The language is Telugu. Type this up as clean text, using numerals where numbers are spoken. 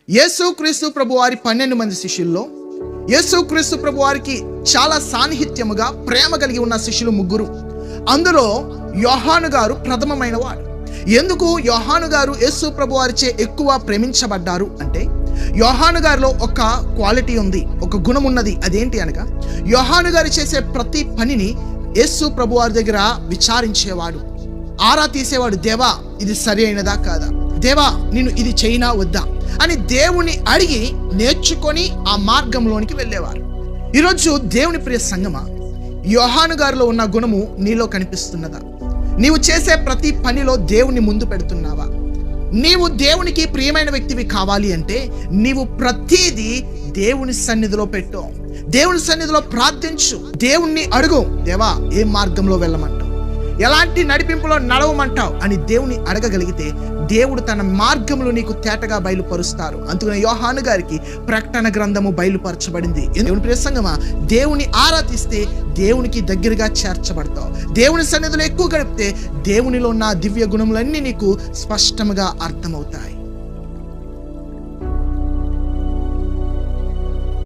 యేసుక్రీస్తు ప్రభువారి 12 మంది శిష్యుల్లో యేసుక్రీస్తు ప్రభువారికి చాలా సాన్నిహిత్యముగా ప్రేమ కలిగి ఉన్న శిష్యులు 3. అందులో యోహాను గారు ప్రథమమైన వాడు. ఎందుకు యోహాను గారు యేసు ప్రభువారిచే ఎక్కువ ప్రేమించబడ్డారు అంటే, యోహాను గారిలో ఒక క్వాలిటీ ఉంది, ఒక గుణం ఉన్నది. అదేంటి అనగా, యోహాను గారు చేసే ప్రతి పనిని యేసు ప్రభువారి దగ్గర విచారించేవాడు, ఆరా తీసేవాడు. దేవా, ఇది సరి అయినదా కాదా? దేవా, నేను ఇది చేయనా వద్దా అని దేవుని అడిగి నేర్చుకొని ఆ మార్గంలోనికి వెళ్ళేవారు. ఈరోజు దేవుని ప్రియ సంగమా, యోహాను గారిలో ఉన్న గుణము నీలో కనిపిస్తున్నదా? నీవు చేసే ప్రతి పనిలో దేవుని ముందు పెడుతున్నావా? నీవు దేవునికి ప్రియమైన వ్యక్తివి కావాలి అంటే నీవు ప్రతిదీ దేవుని సన్నిధిలో పెట్టు, దేవుని సన్నిధిలో ప్రార్థించు, దేవుణ్ణి అడుగు. దేవా, ఏ మార్గంలో వెళ్ళమంటావు, ఎలాంటి నడిపింపులో నడవమంటావు అని దేవుని అడగగలిగితే దేవుడు తన మార్గములు నీకు తేటగా బయలుపరుస్తారు. అందుకని యోహాను గారికి ప్రకటన గ్రంథము బయలుపరచబడింది. దేవుని ప్రియ సంగమా, దేవుని ఆరాధిస్తే దేవునికి దగ్గరగా చేర్చబడతావు. దేవుని సన్నిధిలో ఎక్కువ గడిపితే దేవునిలో ఉన్న దివ్య గుణములన్నీ నీకు స్పష్టంగా అర్థమవుతాయి.